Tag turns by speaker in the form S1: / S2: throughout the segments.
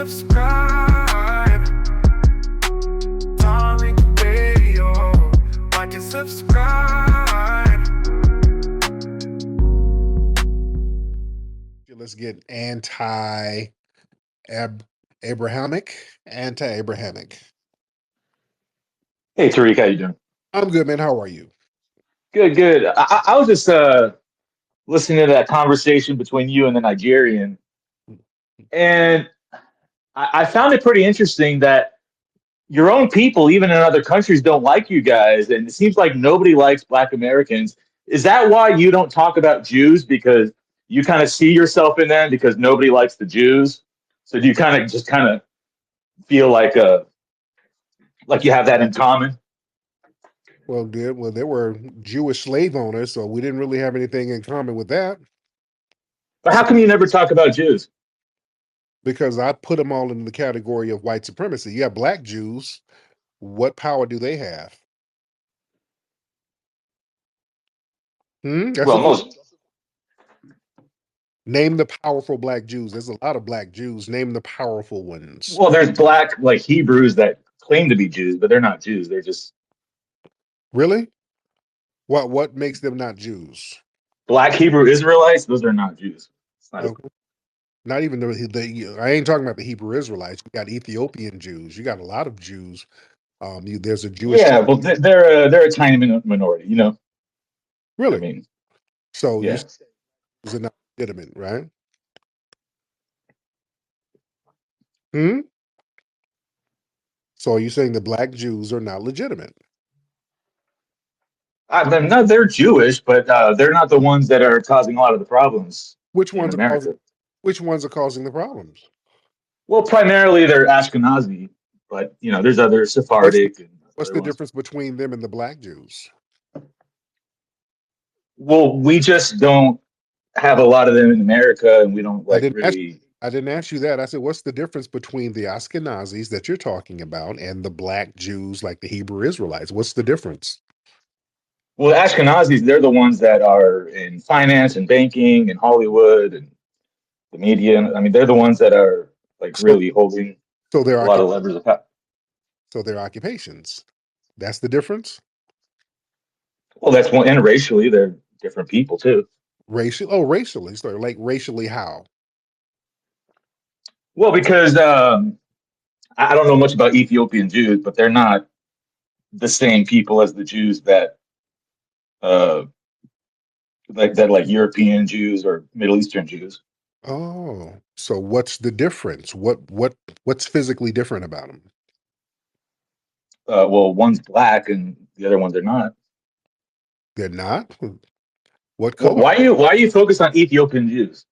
S1: subscribe. Darling Radio. Like and subscribe.
S2: Let's get anti-Abrahamic.
S3: Hey Tariq, how you doing?
S2: I'm good, man. How are you?
S3: Good, good. I was just listening to that conversation between you and the Nigerian, and I found it pretty interesting that your own people, even in other countries, don't like you guys, and it seems like nobody likes Black Americans. Is that why you don't talk about Jews? Because you kind of see yourself in them because nobody likes the Jews? So do you kind of feel like you have that in common?
S2: Well, good. Well, there were Jewish slave owners, so we didn't really have anything in common with that.
S3: But how come you never talk about Jews?
S2: Because I put them all in the category of white supremacy. You have Black Jews. What power do they have? That's
S3: Well, most.
S2: Name the powerful Black Jews. There's a lot of Black Jews. Name the powerful ones.
S3: Well, there's Black like Hebrews that claim to be Jews, but they're not Jews. They're just
S2: Really? What makes them not Jews?
S3: Black Hebrew Israelites. Those are not Jews. It's not.
S2: Not even I ain't talking about the Hebrew Israelites. You got Ethiopian Jews. You got a lot of Jews. There's a Jewish.
S3: Yeah, well, they're a tiny minority. You know.
S2: Really?
S3: I mean,
S2: so
S3: yeah.
S2: Jews are not legitimate, right? So are you saying the Black Jews are not legitimate?
S3: No, they're Jewish, but they're not the ones that are causing a lot of the problems.
S2: Which
S3: in
S2: ones
S3: America.
S2: Which ones are causing the problems?
S3: Well, primarily they're Ashkenazi, but there's other Sephardic.
S2: What's the difference between them and the Black Jews?
S3: Well, we just don't have a lot of them in America, and we don't really.
S2: I didn't ask you that. I said, what's the difference between the Ashkenazis that you're talking about and the Black Jews, like the Hebrew Israelites? What's the difference?
S3: Well, Ashkenazis, they're the ones that are in finance and banking and Hollywood and the media. I mean, they're the ones that are really holding a lot of levers of power.
S2: So their occupations. That's the difference?
S3: Well, that's one. And racially, they're different people too.
S2: Racially. So like racially how?
S3: Well, because I don't know much about Ethiopian Jews, but they're not the same people as the Jews that like European Jews or Middle Eastern Jews.
S2: Oh, so what's the difference? What's physically different about them?
S3: Well, one's Black and the other ones are not.
S2: They're not? What color?
S3: Why are you focused on Ethiopian Jews?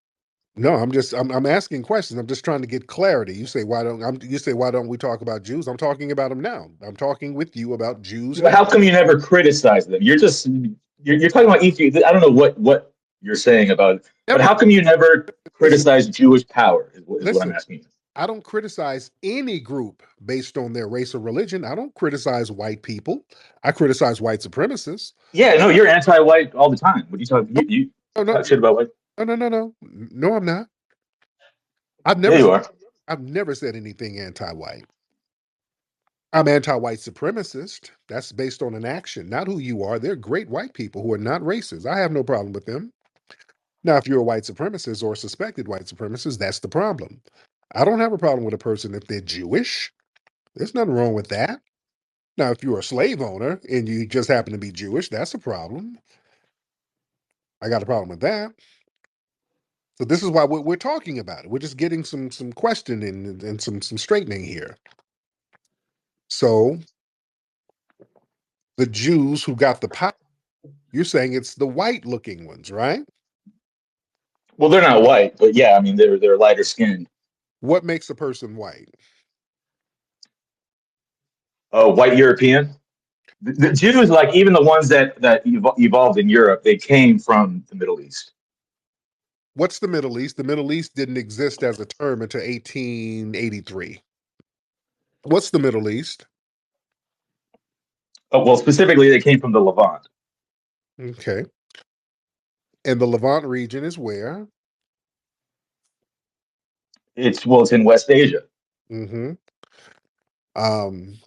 S2: No, I'm asking questions. I'm just trying to get clarity. You say why don't we talk about Jews? I'm talking about them now. I'm talking with you about Jews.
S3: But how come you never criticize them? You're talking about Ethiopia. I don't know what you're saying about it, but how come you never criticize Jewish power? Is what I'm asking you.
S2: I don't criticize any group based on their race or religion. I don't criticize white people. I criticize white supremacists.
S3: Yeah, no, you're anti-white all the time. What are you talking? You talk shit about white.
S2: No, I'm not. I've never said anything anti-white. I'm anti-white supremacist. That's based on an action, not who you are. They're great white people who are not racist. I have no problem with them. Now, if you're a white supremacist or a suspected white supremacist, that's the problem. I don't have a problem with a person if they're Jewish. There's nothing wrong with that. Now, if you're a slave owner and you just happen to be Jewish, that's a problem. I got a problem with that. So this is why we're talking about it. We're just getting some questioning and some straightening here. So the Jews who got the power, you're saying it's the white-looking ones, right?
S3: Well, they're not white, but yeah, I mean they're lighter skinned.
S2: What makes a person white?
S3: White European. The Jews, like even the ones that evolved in Europe, they came from the Middle East.
S2: What's the Middle East? The Middle East didn't exist as a term until 1883. What's the Middle East?
S3: Oh, well, specifically, they came from the Levant.
S2: Okay. And the Levant region is where?
S3: It's in West Asia.
S2: Hmm. Um,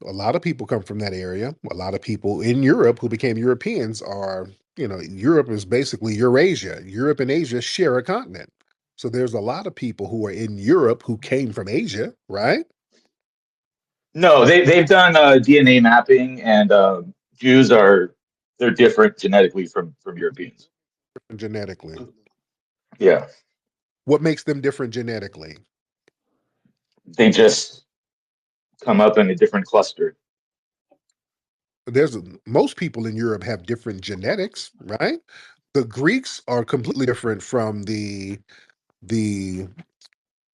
S2: a lot of people come from that area. A lot of people in Europe who became Europeans are, Europe is basically Eurasia. Europe and Asia share a continent. So there's a lot of people who are in Europe who came from Asia, right?
S3: No, they've done DNA mapping, and Jews are they're different genetically from Europeans.
S2: Genetically.
S3: Yeah,
S2: What makes them different genetically?
S3: they just come up in a different cluster.
S2: There's most people in Europe have different genetics, right? The Greeks are completely different from the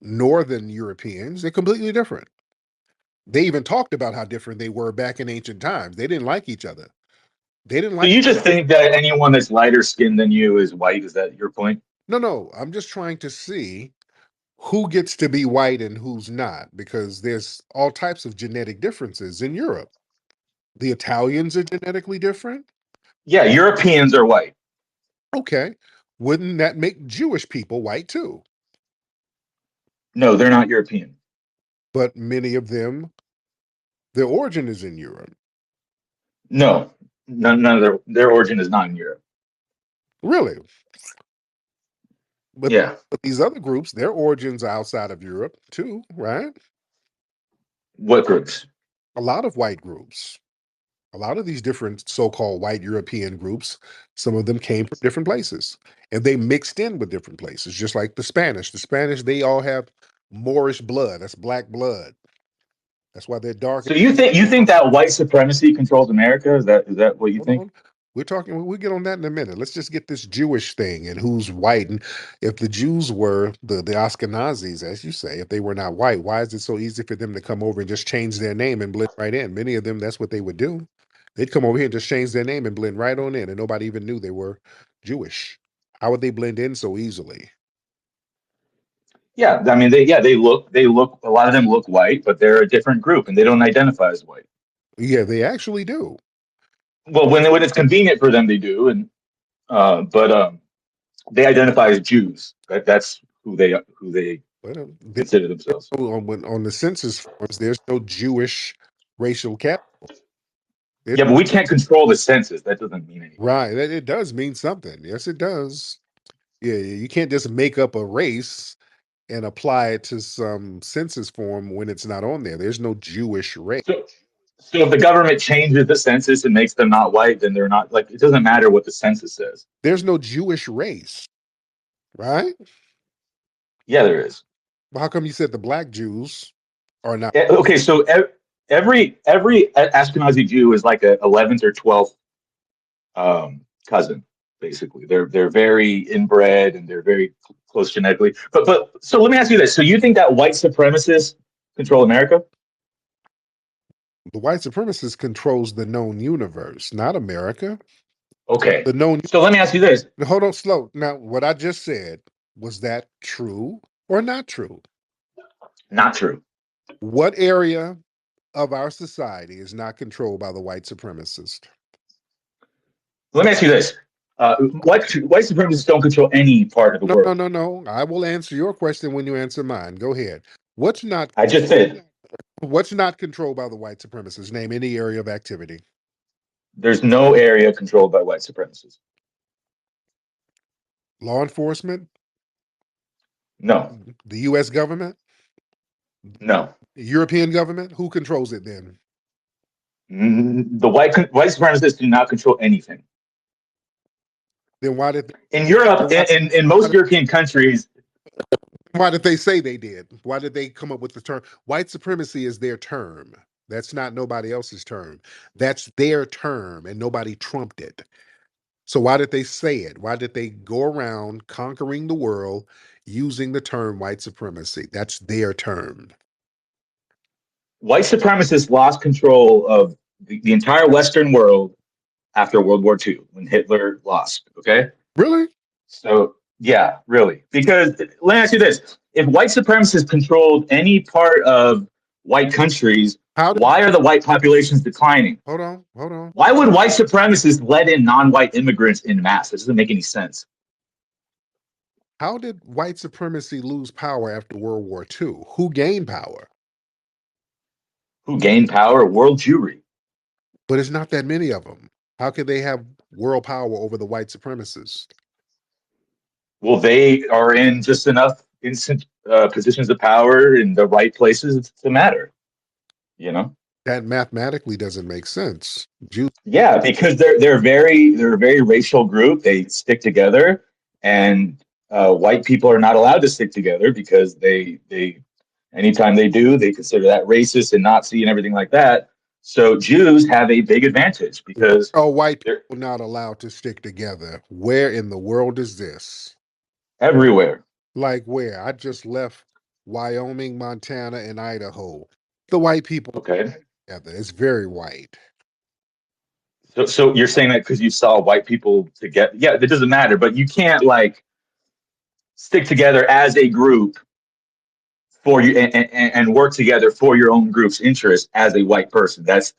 S2: northern Europeans. They're completely different. They even talked about how different they were back in ancient times. They didn't like each other. They didn't
S3: So
S2: like.
S3: you just think that anyone that's lighter skinned than you is white? Is that your point?
S2: No, no. I'm just trying to see who gets to be white and who's not, because there's all types of genetic differences in Europe. The Italians are genetically different.
S3: Yeah, Europeans are white.
S2: Okay. Wouldn't that make Jewish people white too?
S3: No, they're not European.
S2: But many of them, their origin is in Europe.
S3: No, none of their origin is not in Europe.
S2: Really? But,
S3: Yeah.
S2: but these other groups, their origins are outside of Europe too, right?
S3: What groups?
S2: A lot of white groups, a lot of these different so-called white European groups, some of them came from different places and they mixed in with different places, just like the Spanish. The Spanish, they all have Moorish blood. That's black blood. That's why they're dark.
S3: So you think that white supremacy controls America? Is that what you
S2: Hold
S3: think?
S2: on. We'll get on that in a minute. Let's just get this Jewish thing and who's white. And if the Jews were the Ashkenazis, as you say, if they were not white, why is it so easy for them to come over and just change their name and blend right in? Many of them, that's what they would do. They'd come over here and just change their name and blend right on in, and nobody even knew they were Jewish. How would they blend in so easily?
S3: Yeah, I mean they look a lot of them look white, but they're a different group and they don't identify as white.
S2: Yeah, they actually do.
S3: Well, when it's convenient for them, they do, and but they identify as Jews. That's who they
S2: But
S3: consider themselves.
S2: on the census forms, there's no Jewish racial category.
S3: Yeah, but we can't control the census. That doesn't mean anything.
S2: Right. It does mean something. Yes, it does. Yeah, you can't just make up a race and apply it to some census form when it's not on there. There's no Jewish race.
S3: So, so if the government changes the census and makes them not white, then they're not like it doesn't matter what the census says.
S2: There's no Jewish race, right?
S3: Yeah, there is.
S2: Well, how come you said the black Jews are not?
S3: Okay, so every Ashkenazi Jew is like a 11th or 12th cousin, basically. They're very inbred and they're very close genetically. But so let me ask you this: so you think that white supremacists control America?
S2: The white supremacist controls the known universe, not America.
S3: Okay,
S2: The known.
S3: so let me ask you this:
S2: Hold on, slow. Now, what I just said, was that true or not true?
S3: not true.
S2: What area of our society is not controlled by the white supremacist?
S3: Let me ask you this: white supremacists don't control any part of the
S2: No, no,
S3: world.
S2: no, no. I will answer your question when you answer mine. Go ahead. What's not
S3: I just said
S2: what's not controlled by the white supremacists? Name any area of activity.
S3: there's no area controlled by white supremacists.
S2: Law enforcement,
S3: No,
S2: the US government,
S3: no.
S2: European government, who controls it then?
S3: The white supremacists do not control anything.
S2: Then why did
S3: In Europe,
S2: why,
S3: in most European countries,
S2: why did they say they did? Why did they come up with the term? White supremacy is their term. That's not nobody else's term. That's their term, and nobody trumped it. So why did they say it? Why did they go around conquering the world using the term white supremacy? That's their term.
S3: white supremacists lost control of the entire Western world after World War II when Hitler lost. Okay.
S2: Really?
S3: So, yeah, really. Because let me ask you this: if white supremacists controlled any part of white countries,
S2: How did
S3: why are the white populations declining?
S2: hold on.
S3: Why would white supremacists let in non white immigrants in mass? It doesn't make any sense.
S2: How did white supremacy lose power after World War II? Who gained power?
S3: Who gained power? World Jewry.
S2: But it's not that many of them. How could they have world power over the white supremacists?
S3: Well, they are in just enough instant positions of power in the right places to matter. You know?
S2: That mathematically doesn't make sense. Jews,
S3: Yeah, because they're a very racial group. They stick together, and white people are not allowed to stick together because they anytime they do, they consider that racist and Nazi and everything like that. So Jews have a big advantage because
S2: are white
S3: they're
S2: people not allowed to stick together? Where in the world is this?
S3: everywhere.
S2: Like where? I just left Wyoming, Montana, and Idaho. The white people
S3: Okay.
S2: together. It's very white.
S3: So you're saying that because you saw white people together? Yeah, that doesn't matter, but you can't like stick together as a group for you and work together for your own group's interest as a white person. That's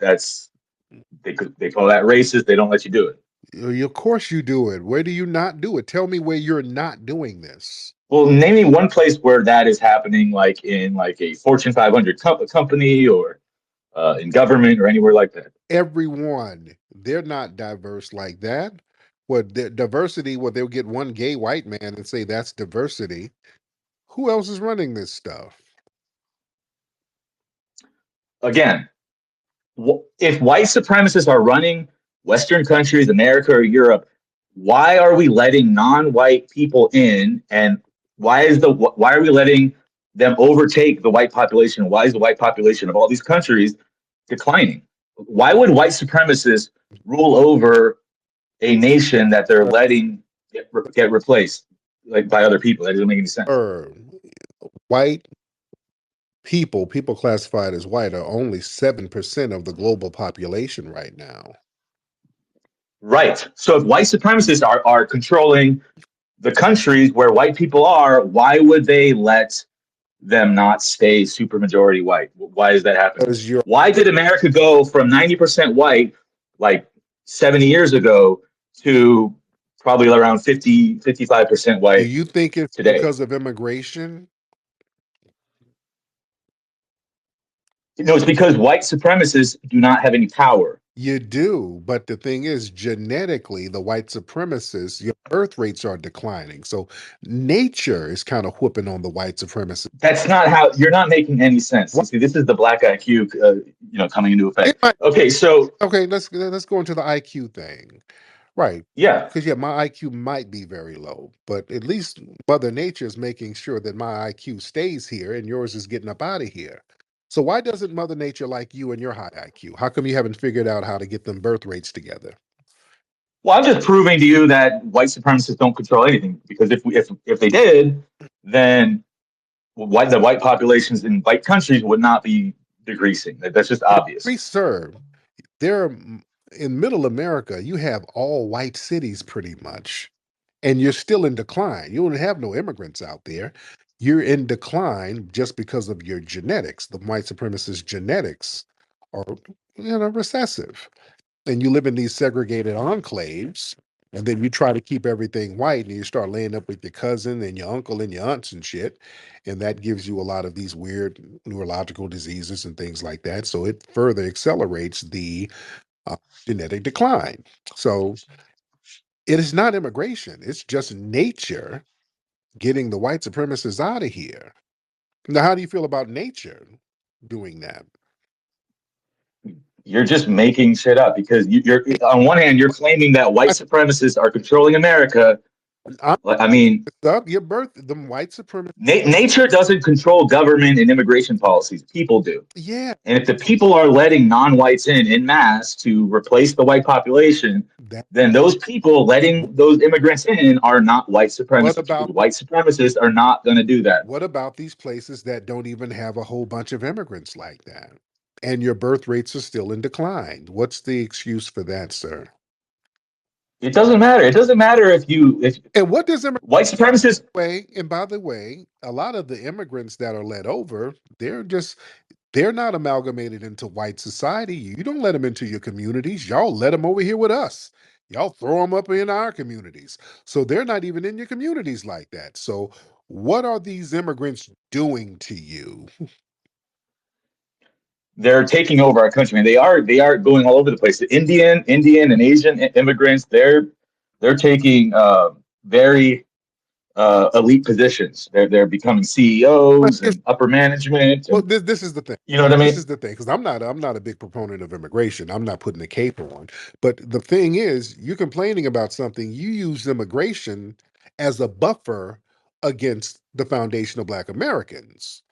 S3: they call that racist. They don't let you do it.
S2: Of course you do it. Where do you not do it? Tell me where you're not doing this.
S3: Well, name me one place where that is happening, like in like a Fortune 500 company or in government or anywhere like that.
S2: Everyone, they're not diverse like that. What diversity? Well, they'll get one gay white man and say that's diversity. Who else is running this stuff?
S3: Again, if white supremacists are running Western countries, America or Europe, why are we letting non-white people in? And why are we letting them overtake the white population? Why is the white population of all these countries declining? Why would white supremacists rule over a nation that they're letting get replaced like by other people? That doesn't make any sense.
S2: Or white people classified as white are only 7% of the global population right now.
S3: Right. So if white supremacists are controlling the countries where white people are, why would they let them not stay supermajority white? Why is that happening?
S2: Because you're
S3: Why did America go from 90% white like 70 years ago to probably around 55%
S2: do
S3: white
S2: you think it's
S3: today?
S2: because of immigration?
S3: No, it's because white supremacists do not have any power.
S2: You do, but the thing is, genetically, the white supremacists, your birth rates are declining. So nature is kind of whooping on the white supremacists.
S3: That's not how you're not making any sense.
S2: Why-
S3: You see, this is the black IQ, coming into
S2: It
S3: effect.
S2: might,
S3: Okay, so
S2: okay, let's go into the IQ thing. Right.
S3: yeah,
S2: Because yeah, my IQ might be very low, but at least Mother Nature is making sure that my IQ stays here and yours is getting up out of here. So why doesn't Mother Nature like you and your high IQ? How come you haven't figured out how to get them birth rates together?
S3: well, I'm just proving to you that white supremacists don't control anything. Because if they did, then the white populations in white countries would not be decreasing. That's just obvious.
S2: Sir, there in middle America, you have all white cities pretty much, and you're still in decline. You don't have no immigrants out there. You're in decline just because of your genetics. The white supremacist genetics are, recessive. And you live in these segregated enclaves, and then you try to keep everything white, and you start laying up with your cousin and your uncle and your aunts and shit, and that gives you a lot of these weird neurological diseases and things like that. So it further accelerates the uh, genetic decline. So it is not immigration; it's just nature getting the white supremacists out of here. Now, how do you feel about nature doing that?
S3: You're just making shit up because you're on one hand you're claiming that white
S2: I,
S3: supremacists are controlling America.
S2: I'm
S3: I mean,
S2: up your birth. The white supremacists.
S3: nature doesn't control government and immigration policies. People do.
S2: Yeah,
S3: And if the people are letting non-whites in mass to replace the white population,
S2: that.
S3: then those people letting those immigrants in are not white
S2: What
S3: supremacists because
S2: about
S3: white supremacists are not going to do that.
S2: what about these places that don't even have a whole bunch of immigrants like that? And your birth rates are still in decline. What's the excuse for that, sir?
S3: It doesn't matter. It doesn't matter if
S2: And what does immigrants
S3: white supremacists.
S2: way? And by the way, a lot of the immigrants that are let over, they're not amalgamated into white society. You don't let them into your communities. Y'all let them over here with us. Y'all throw them up in our communities. So they're not even in your communities like that. So what are these immigrants doing to you?
S3: They're taking over our country, and they are going all over the place. The Indian and Asian immigrants, they're taking very elite positions. They're becoming
S2: But
S3: CEOs and upper management,
S2: well,
S3: and
S2: this is the thing.
S3: you know what I
S2: This
S3: mean.
S2: is the thing, because I'm not a big proponent of immigration. I'm not putting a cape on. But the thing is, you're complaining about something. You use immigration as a buffer against the foundation of Black Americans.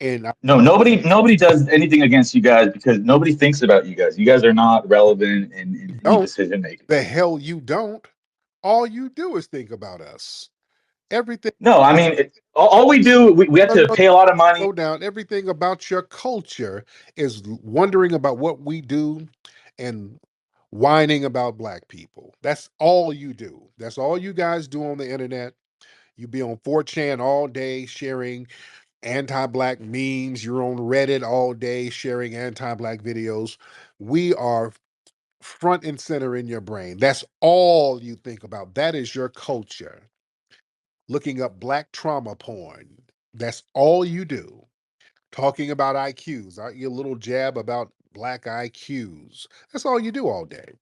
S2: And
S3: No, nobody does anything against you guys because nobody thinks about you guys. You guys are not relevant in any
S2: don't,
S3: decision making.
S2: the hell you don't. All you do is think about us. Everything,
S3: No, I mean, all we do, we have
S2: no,
S3: to
S2: no,
S3: pay a lot of
S2: slow
S3: money.
S2: down. Everything about your culture is wondering about what we do and whining about Black people. That's all you do. That's all you guys do on the internet. You be on 4chan all day sharing anti-Black memes. You're on Reddit all day sharing anti-Black videos. We are front and center in your brain. That's all you think about. That is your culture. Looking up Black trauma porn. That's all you do. Talking about IQs, your little jab about Black IQs. That's all you do all day.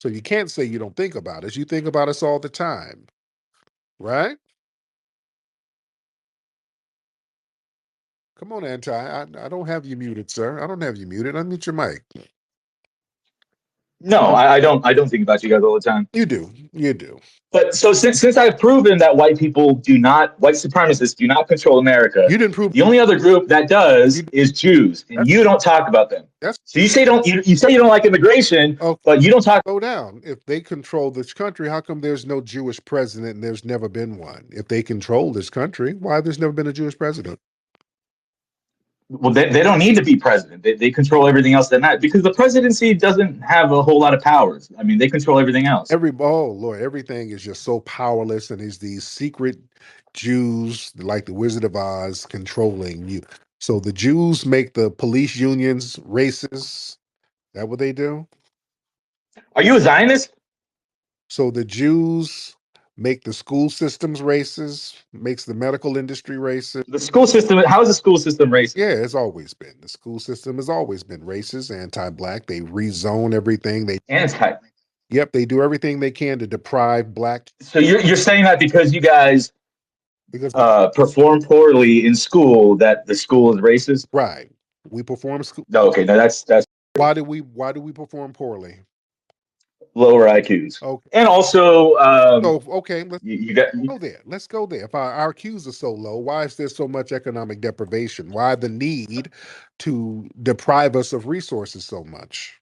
S2: So you can't say you don't think about us. You think about us all the time, right? Come on, Anti. I don't have you muted, sir. I don't have you muted. Unmute your mic.
S3: No, I don't think about you guys all the time.
S2: You do. You do.
S3: But so since I've proven that white supremacists do not control America,
S2: You didn't prove
S3: the only other group that does
S2: you.
S3: is Jews, and
S2: That's
S3: you don't talk about them.
S2: that's
S3: So you say you don't like immigration,
S2: oh,
S3: but you don't talk.
S2: slow down. If they control this country, how come there's no Jewish president and there's never been one? If they control this country, why there's never been a Jewish president?
S3: Well, they don't need to be president. They control everything else that matters because the presidency doesn't have a whole lot of powers. I mean, they control everything else.
S2: Oh Lord, everything is just so powerless, and it's these secret Jews like the Wizard of Oz controlling you. So the Jews make the police unions racist. That what they do?
S3: Are you a Zionist?
S2: So the Jews make the school systems racist, makes the medical industry racist.
S3: The school system. How is the school system racist?
S2: Yeah, it's always been. The school system has always been racist, anti-Black. They rezone everything.
S3: Anti.
S2: Yep, they do everything they can to deprive Black
S3: So you're saying that because you guys
S2: because
S3: perform poorly in school, that the school is racist?
S2: right. We perform school.
S3: No, okay, no, that's
S2: Why do we perform poorly?
S3: lower IQs,
S2: Okay.
S3: and also
S2: So okay, let's
S3: you got
S2: go there. Let's go there. If our Qs are so low, why is there so much economic deprivation? Why the need to deprive us of resources so much?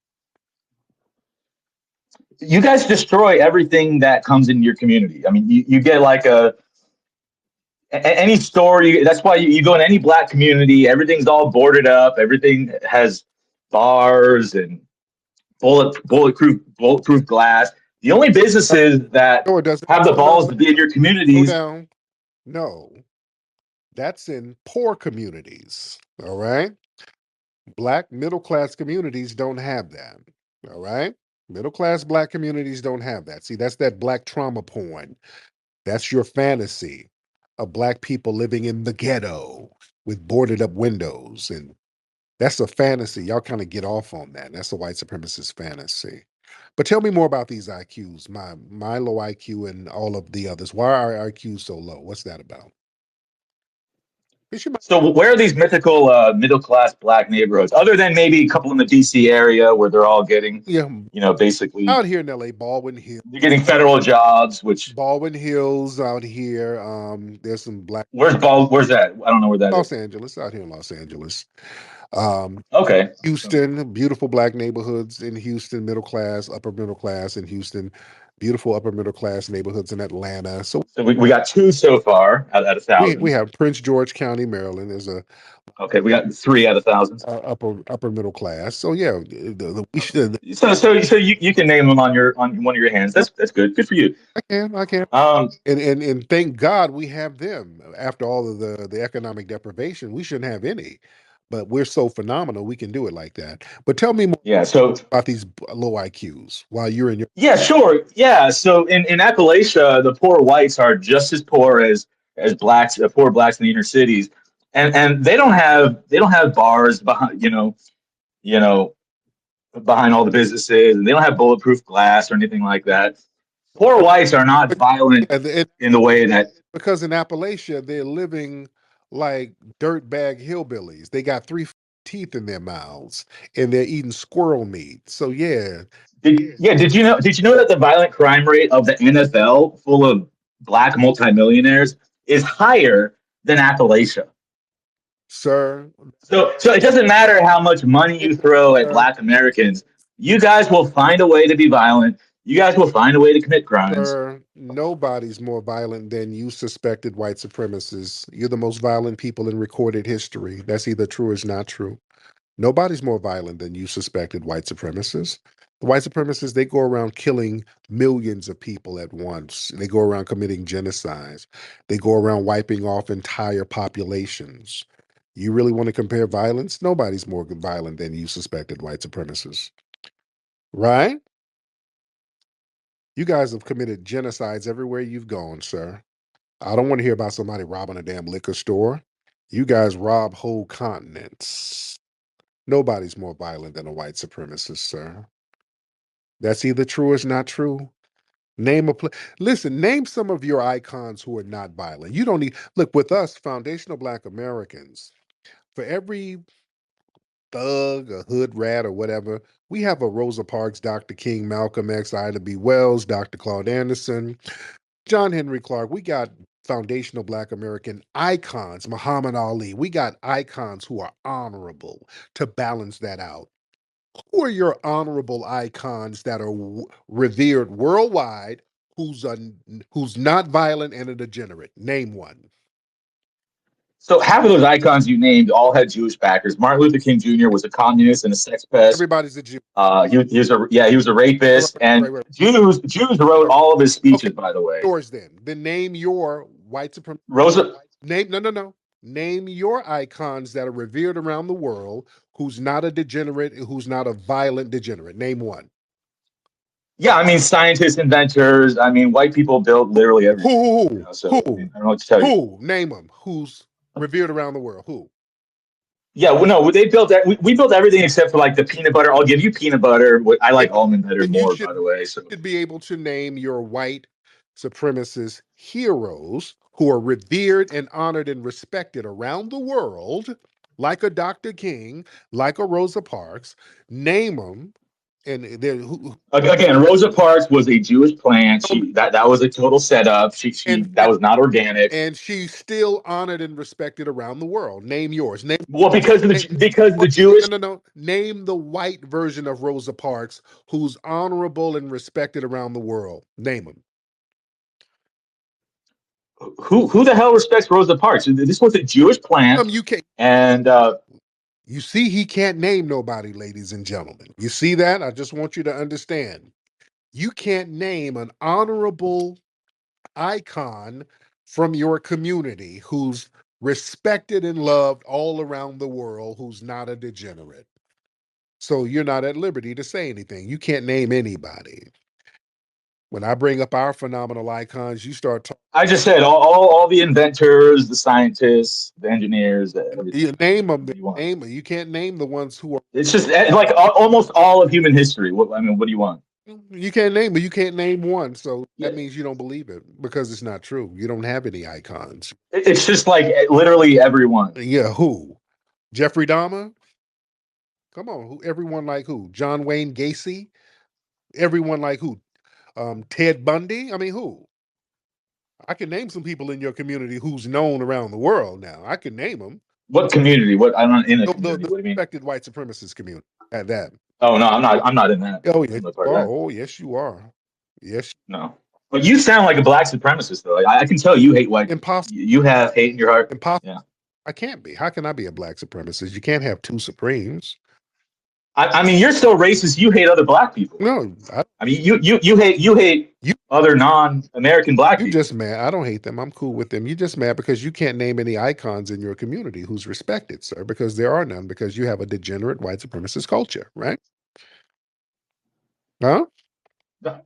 S3: you guys destroy everything that comes in your community. I mean, you get like any store. That's why you go in any black community. Everything's all boarded up. Everything has bars and bulletproof glass. The only businesses that
S2: No, it doesn't.
S3: have the
S2: No, no,
S3: balls
S2: no,
S3: to be in your
S2: slow
S3: communities.
S2: down. No, that's in poor communities. All right. Black middle class communities don't have that. All right. Middle class Black communities don't have that. See, that's that Black trauma porn. That's your fantasy of Black people living in the ghetto with boarded up windows. And that's a fantasy. Y'all kind of get off on that. That's a white supremacist fantasy. But tell me more about these IQs, my low IQ and all of the others. Why are our IQs so low? What's that about?
S3: So where are these mythical middle class black neighborhoods, other than maybe a couple in the DC area where they're all getting,
S2: Yeah,
S3: basically
S2: out here in LA,
S3: they're getting federal jobs, which
S2: Baldwin Hills out here. There's some Black
S3: where's that? I don't know where that
S2: Los
S3: is.
S2: Angeles, out here in Los Angeles. Um,
S3: Okay.
S2: Houston, beautiful Black neighborhoods in Houston, upper middle class in Houston, beautiful upper middle class neighborhoods in Atlanta. So
S3: So we got two so far out of
S2: we
S3: thousands.
S2: have Prince George County, Maryland. There's a
S3: Okay, we got three out of thousands.
S2: upper middle class. So yeah, we should.
S3: So you can name them on one of your hands. That's good. Good for you.
S2: I can,
S3: Um,
S2: and thank God we have them. After all of the economic deprivation, we shouldn't have any. But we're so phenomenal, we can do it like that. But tell me more
S3: Yeah. So
S2: about these low IQs while you're in your.
S3: yeah, sure. Yeah. So in Appalachia, the poor whites are just as poor as blacks, poor blacks in the inner cities, and they don't have bars behind you know behind all the businesses, and they don't have bulletproof glass or anything like that. Poor whites are not violent
S2: Yeah,
S3: in the way that
S2: because in Appalachia they're living like dirtbag hillbillies. They got teeth in their mouths and they're eating squirrel meat. So yeah,
S3: did you know that the violent crime rate of the NFL, full of black multimillionaires, is higher than Appalachia?
S2: sir,
S3: So it doesn't matter how much money you throw at
S2: sir,
S3: black Americans, you guys will find a way to be violent. You guys will find a way to commit crimes.
S2: sir, nobody's more violent than you suspected white supremacists. You're the most violent people in recorded history. That's either true or is not true. Nobody's more violent than you suspected white supremacists. The white supremacists, they go around killing millions of people at once. They go around committing genocides. They go around wiping off entire populations. You really want to compare violence? Nobody's more violent than you suspected white supremacists. Right? You guys have committed genocides everywhere you've gone, sir. I don't want to hear about somebody robbing a damn liquor store. You guys rob whole continents. Nobody's more violent than a white supremacist, sir. That's either true or it's not true. Name a listen, name some of your icons who are not violent. You don't need look with us, foundational black Americans, for every thug, a hood rat, or whatever, we have a Rosa Parks, Dr. King, Malcolm X, Ida B. Wells, Dr. Claude Anderson, John Henry Clark. We got foundational black American icons, Muhammad Ali. We got icons who are honorable to balance that out. Who are your honorable icons that are revered worldwide? Who's not violent and a degenerate? Name one.
S3: So half of those icons you named all had Jewish backers. Martin Luther King Jr. was a communist and a sex pest.
S2: Everybody's a Jew.
S3: He was a
S2: Right,
S3: rapist,
S2: right,
S3: and
S2: right.
S3: Jews wrote all of his
S2: Okay,
S3: speeches. By the way,
S2: yours then. Then name your white supremacy.
S3: Rosa.
S2: Name no. Name your icons that are revered around the world. Who's not a degenerate? Who's not a violent degenerate? Name one.
S3: Yeah, I mean scientists, inventors. I mean white people built literally everything.
S2: Who?
S3: So I
S2: Who?
S3: mean I don't know what to tell you.
S2: Who? Name them. Who's revered around the world? Who?
S3: Yeah, well, no, they built that. We built everything except for like the peanut butter. I'll give you peanut butter. I like almond butter
S2: Then you
S3: more, by the way. So
S2: should be able to name your white supremacist heroes who are revered and honored and respected around the world, like a Dr. King, like a Rosa Parks. Name them. And
S3: again, Rosa Parks was a Jewish plant. That was a total setup. She
S2: and
S3: that was not organic.
S2: and she's still honored and respected around the world. Name yours. Name
S3: Well, because the Jewish
S2: no. Name the white version of Rosa Parks who's honorable and respected around the world. Name them.
S3: who the hell respects Rosa Parks? This was a Jewish plant,
S2: You can't.
S3: and
S2: You see, he can't name nobody, ladies and gentlemen. You see that? I just want you to understand. You can't name an honorable icon from your community who's respected and loved all around the world, who's not a degenerate. So you're not at liberty to say anything. You can't name anybody. When I bring up our phenomenal icons, you start talking.
S3: I just said all the inventors, the scientists, the engineers, everything.
S2: You name them.
S3: What do you want?
S2: Name. You can't name the ones who are.
S3: It's just like almost all of human history. I mean, what do you want?
S2: You can't name, but you can't name one. So
S3: Yeah,
S2: that means you don't believe it because it's not true. You don't have any icons.
S3: it's just like literally everyone.
S2: Yeah, who? Jeffrey Dahmer? Come on, who? Everyone like who? John Wayne Gacy? Everyone like who? Ted Bundy? I mean, who? I can name some people in your community who's known around the world now. I can name them.
S3: What community? What I'm not in a
S2: The,
S3: community.
S2: the
S3: What do you mean?
S2: respected white supremacist community. At that.
S3: Oh no, I'm not. I'm not in that.
S2: Oh, yes,
S3: I'm not
S2: you
S3: part of
S2: are.
S3: that.
S2: Oh, yes, you are. Yes.
S3: No. But you sound like a black supremacist, though. Like, I can tell you hate white.
S2: Impossible.
S3: You have hate in your heart.
S2: Impossible.
S3: Yeah.
S2: I can't be. How can I be a black supremacist? You can't have two supremes.
S3: I mean, you're so racist. You hate other black people.
S2: No,
S3: I mean, you hate
S2: you
S3: other non-American black
S2: you just
S3: people.
S2: mad. I don't hate them. I'm cool with them. You just mad because you can't name any icons in your community who's respected, sir, because there are none, because you have a degenerate white supremacist culture, right? Huh?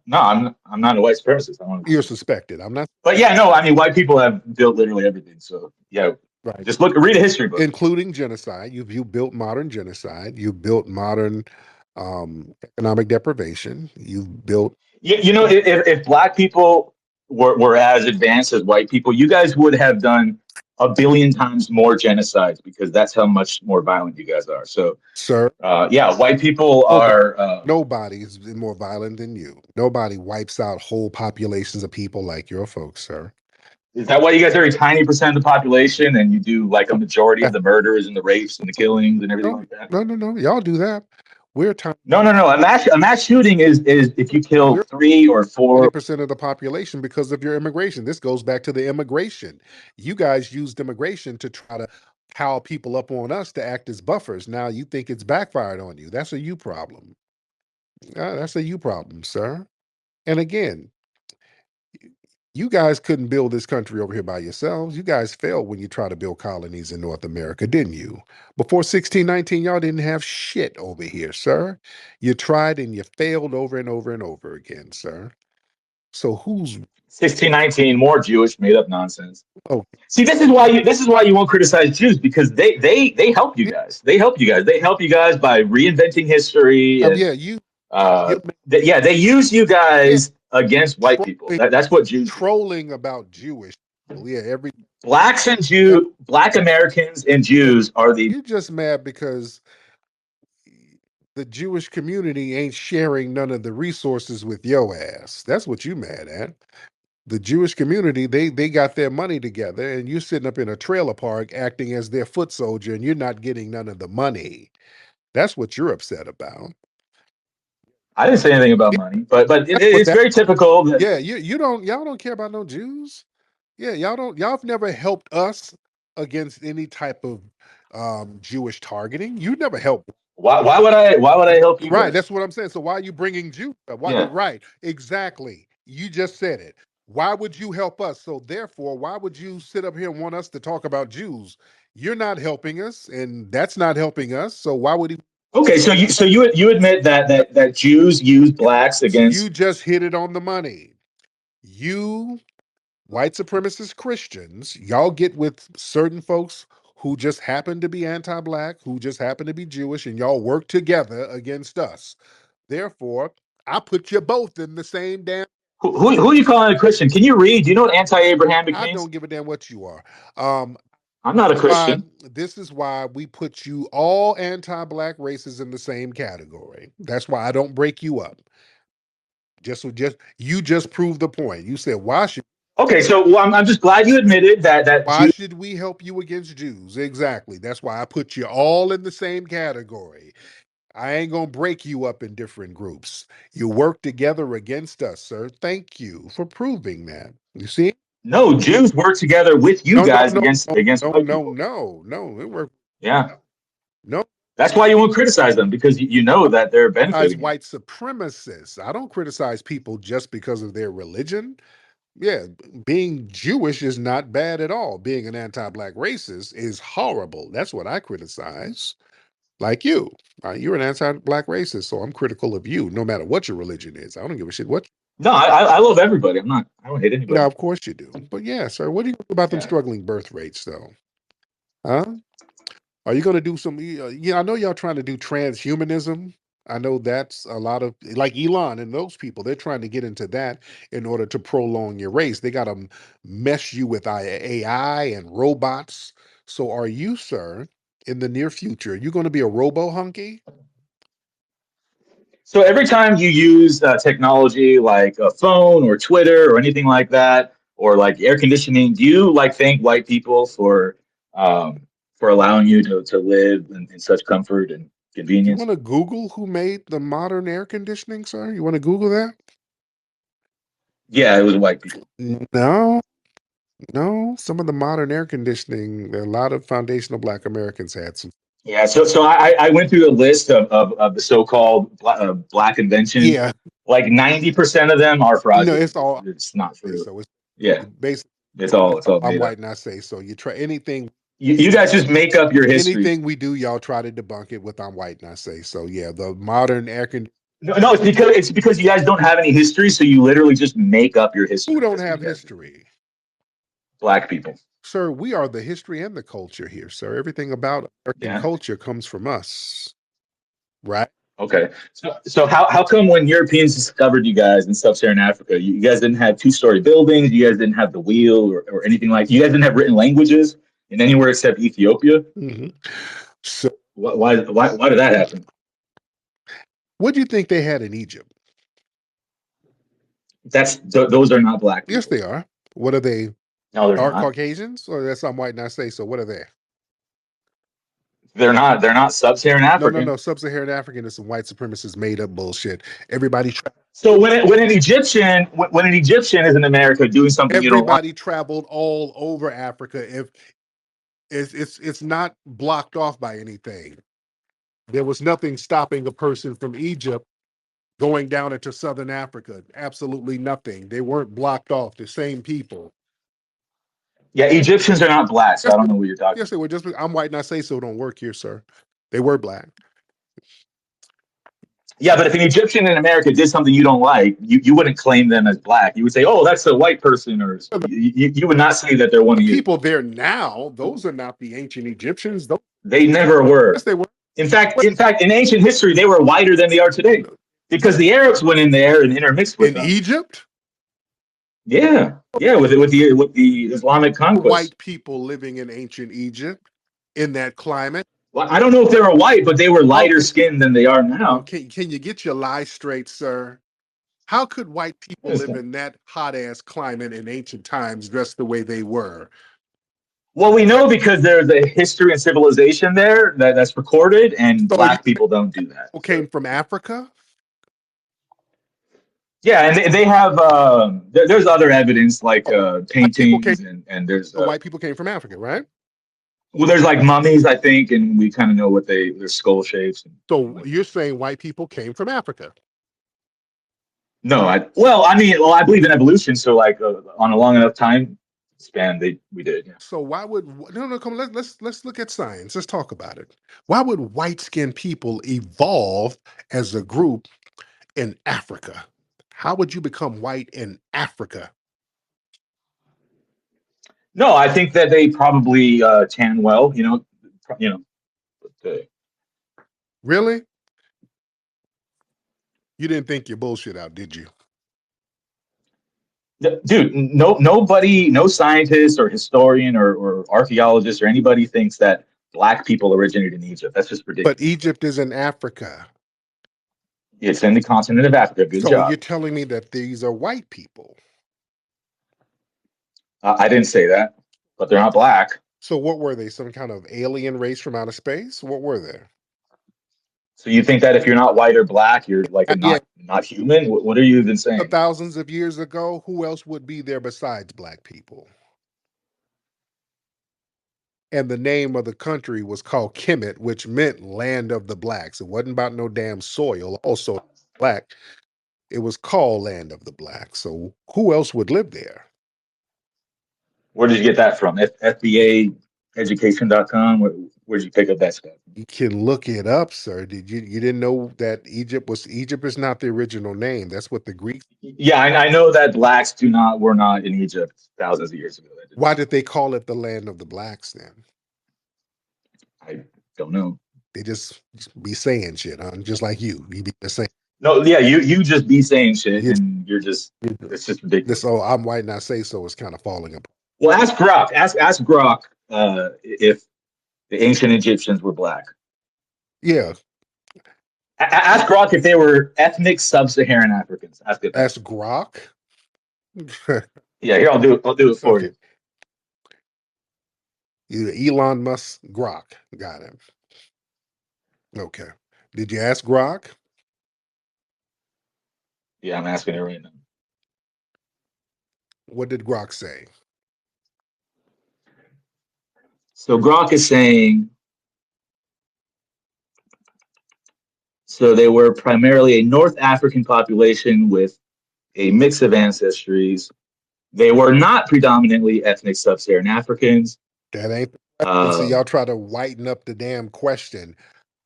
S3: No, I'm not a white supremacist. I want to be
S2: You're
S3: clear.
S2: suspected. I'm not
S3: But yeah, no, I mean, white people have built literally everything. So yeah,
S2: right.
S3: just read a history book.
S2: Including genocide. You built modern genocide. You built modern economic deprivation. You've built
S3: You know, if black people were as advanced as white people, you guys would have done a billion times more genocides because that's how much more violent you guys are. So,
S2: sir.
S3: yeah, white people
S2: Nobody,
S3: are.
S2: nobody is more violent than you. Nobody wipes out whole populations of people like your folks, sir.
S3: Is that why you guys are a tiny percent of the population and you do like a majority of the murders and the rapes and the killings and everything
S2: No,
S3: like that?
S2: no, no, no. Y'all do that. We're tiny.
S3: No, no, no. A mass shooting is if you kill
S2: We're
S3: three or four.
S2: 20% of the population because of your immigration. This goes back to the immigration. You guys used immigration to try to pile people up on us to act as buffers. Now you think it's backfired on you. That's a you problem. That's a you problem, sir. And again, you guys couldn't build this country over here by yourselves. You guys failed when you tried to build colonies in North America, didn't you? Before 1619, y'all didn't have shit over here, sir. You tried and you failed over and over and over again, sir. So who's
S3: 1619, more Jewish made up nonsense.
S2: oh
S3: See, this is why you won't criticize Jews because they help you
S2: yeah,
S3: guys. They help you guys. They help you guys by reinventing history and
S2: yeah, you
S3: yeah, they use you
S2: yeah,
S3: guys against white people.
S2: trolling,
S3: That's what Jews do.
S2: trolling about Jewish people. Yeah,
S3: Blacks and
S2: uh,
S3: Jew Black Americans and Jews are the.
S2: you just mad because the Jewish community ain't sharing none of the resources with your ass. That's what you mad at. The Jewish community, they got their money together, and you're sitting up in a trailer park acting as their foot soldier, and you're not getting none of the money. That's what you're upset about.
S3: I didn't say anything about
S2: Yeah,
S3: money, but
S2: that's what
S3: it's
S2: that.
S3: very typical that.
S2: Yeah, you don't y'all don't care about no Jews. Yeah, y'all have never helped us against any type of Jewish targeting. You never helped.
S3: Why would I help you
S2: Right,
S3: guys?
S2: that's what I'm saying. So why are you bringing Jews up? Why?
S3: Yeah.
S2: Right, exactly. You just said it. Why would you help us? So therefore, why would you sit up here and want us to talk about Jews? You're not helping us, and that's not helping us. So why would he?
S3: Okay, so you admit that Jews use blacks
S2: You
S3: against.
S2: just hit it on the money. You white supremacist Christians, y'all get with certain folks who just happen to be anti-black, who just happen to be Jewish, and y'all work together against us. Therefore, I put you both in the same damn.
S3: Who are you calling a Christian? Can you read? Do you know what anti-Abrahamic
S2: I
S3: means?
S2: don't give a damn what you are. Um,
S3: I'm not a
S2: why
S3: Christian.
S2: this is why we put you all anti-black races in the same category. That's why I don't break you up. Just you just proved the point. You said
S3: Okay, so well, I'm just glad you admitted that
S2: why
S3: Jews.
S2: should we help you against Jews? Exactly. That's why I put you all in the same category. I ain't gonna break you up in different groups. You work together against us, sir. Thank you for proving that. You see?
S3: No, Jews work together with you
S2: No, no,
S3: guys
S2: no,
S3: against
S2: no,
S3: white
S2: no,
S3: people.
S2: no, no. It worked.
S3: Yeah,
S2: No,
S3: that's why you won't criticize them because you know that they're
S2: criticize
S3: benefiting you.
S2: white supremacists. I don't criticize people just because of their religion. Yeah, being Jewish is not bad at all. Being an anti-black racist is horrible. That's what I criticize. Like you, you're an anti-black racist, so I'm critical of you, no matter what your religion is. I don't give a shit what.
S3: No, I love everybody. I don't hate
S2: Now,
S3: anybody.
S2: of course you do, but yeah, sir. What do you think about them
S3: Yeah.
S2: struggling birth rates, though? Huh? Are you going to do some? Yeah, I know y'all trying to do transhumanism. I know that's a lot of like Elon and those people. They're trying to get into that in order to prolong your race. They got to mesh you with AI and robots. So, are you, sir, in the near future, you going to be a robo hunky?
S3: So every time you use technology like a phone or Twitter or anything like that, or like air conditioning, do you like thank white people um, for allowing you to live in such comfort and
S2: You want
S3: convenience?
S2: to Google who made the modern air conditioning, sir? You want to Google that?
S3: Yeah, it was white people.
S2: No, no. Some of the modern air conditioning, a lot of foundational Black Americans had some.
S3: Yeah, so I went through a list of the so-called black inventions.
S2: Yeah,
S3: Like 90% of them are
S2: no,
S3: fraudulent.
S2: it's all.
S3: It's not true.
S2: So it's
S3: Yeah,
S2: basically
S3: it's all
S2: I'm
S3: made up.
S2: white and I say so. You try anything.
S3: You guys just make up your history.
S2: Anything we do, y'all try to debunk it with I'm white and I say so. Yeah, the modern air
S3: No, no, it's because you guys don't have any history, so you literally just make up your
S2: who
S3: history.
S2: don't
S3: That's what
S2: have
S3: you guys do.
S2: history,
S3: Black people.
S2: sir. We are the history and the culture here, sir. Everything about American
S3: Yeah.
S2: culture comes from us, right?
S3: Okay. So how come when Europeans discovered you guys in sub-Saharan Africa, you guys didn't have two-story buildings, you guys didn't have the wheel or anything like you guys didn't have written languages in anywhere except Ethiopia?
S2: Hmm. So,
S3: Why did that happen?
S2: what do you think they had in Egypt?
S3: Those are not black
S2: Yes,
S3: people.
S2: they are. What are they?
S3: No, they're
S2: Dark
S3: not.
S2: Caucasians, or that's I'm white and I say so. What are they?
S3: They're not sub-Saharan
S2: No, no,
S3: African.
S2: no. Sub-Saharan African is some white supremacist made up bullshit. Everybody,
S3: So when an Egyptian is in America doing something you don't like,
S2: everybody traveled all over Africa. If it's not blocked off by anything, there was nothing stopping a person from Egypt going down into Southern Africa. Absolutely nothing. They weren't blocked off. The same people.
S3: yeah, Egyptians are not black, so
S2: Yes,
S3: I don't know what you're talking
S2: yes,
S3: about.
S2: they were. Just I'm white and I say so. Don't work here, sir. They were black.
S3: Yeah, but if an Egyptian in America did something you don't like, you wouldn't claim them as black. You would say, "Oh, that's a white person," or you would not say that they're one
S2: The
S3: of you.
S2: people there now, those are not the ancient Egyptians. Those,
S3: They never
S2: yes,
S3: were.
S2: they were.
S3: In fact, in ancient history, they were whiter than they are today because the Arabs went in there and intermixed with
S2: In
S3: them.
S2: Egypt,
S3: Yeah, yeah, with the Islamic conquest.
S2: white people living in ancient Egypt in that climate.
S3: Well, I don't know if they were white, but they were
S2: How
S3: lighter
S2: could
S3: skinned than they are now.
S2: can you get your lie straight, sir? How could white people live in that hot ass climate in ancient times dressed the way they were?
S3: Well, we know because there's a history and civilization there that's recorded, and
S2: So you
S3: black people don't do that.
S2: people
S3: So
S2: came from Africa?
S3: yeah, and they have there's other evidence like
S2: Oh, white people came.
S3: paintings and there's
S2: So white people came from Africa, right?
S3: well there's like mummies I think, and we kind of know what their skull shapes and
S2: So
S3: like
S2: you're saying white people came from Africa?
S3: no I believe in evolution, so like on a long enough time span we did, yeah.
S2: So why would no come let's look at science. Let's talk about it. Why would white skinned people evolve as a group in Africa? How would you become white in Africa?
S3: No, I think that they probably tan well, you know. But,
S2: Really? You didn't think your bullshit out, did you?
S3: dude, nobody, no scientist or historian or archaeologist or anybody thinks that black people originated in Egypt. That's just
S2: But
S3: ridiculous.
S2: Egypt is in Africa.
S3: It's in the continent of Africa. Good
S2: So you're
S3: job.
S2: telling me that these are white people.
S3: I didn't say that, but they're not black.
S2: So what were they? Some kind of alien race from outer space? What were they?
S3: So you think that if you're not white or black, you're like a
S2: Yeah,
S3: not human? What are you even saying?
S2: thousands of years ago, who else would be there besides black people? And the name of the country was called Kemet, which meant land of the blacks. It wasn't about no damn soil, also black. It was called land of the blacks. So who else would live there?
S3: Where did you get that from? FBAeducation.com? Where'd you pick up that stuff?
S2: You can look it up, sir. You didn't know that Egypt is not the original name. That's what the Greeks.
S3: Yeah, I know that blacks were not in Egypt thousands of years ago. That didn't
S2: Why
S3: happen.
S2: did they call it the land of the blacks then?
S3: I don't know.
S2: They just be saying shit, huh? Just like you. You be just saying
S3: No, yeah, you just be saying shit,
S2: you,
S3: and it's just
S2: this
S3: ridiculous.
S2: oh I'm white and I say so is kind of falling apart.
S3: Well, ask Grok. Ask Grok if the ancient Egyptians were black.
S2: Yeah,
S3: Ask Grok if they were ethnic sub-Saharan Africans. Ask it that.
S2: that's Grok.
S3: Yeah, here I'll do it for
S2: Okay.
S3: you.
S2: Either Elon Musk, Grok. Got him. Okay. Did you ask Grok?
S3: Yeah, I'm asking it right now.
S2: What did Grok say?
S3: So Grok is saying So they were primarily a North African population with a mix of ancestries. They were not predominantly ethnic sub-Saharan Africans.
S2: That ain't the question. See, y'all
S3: Um,
S2: try to whiten up the damn question.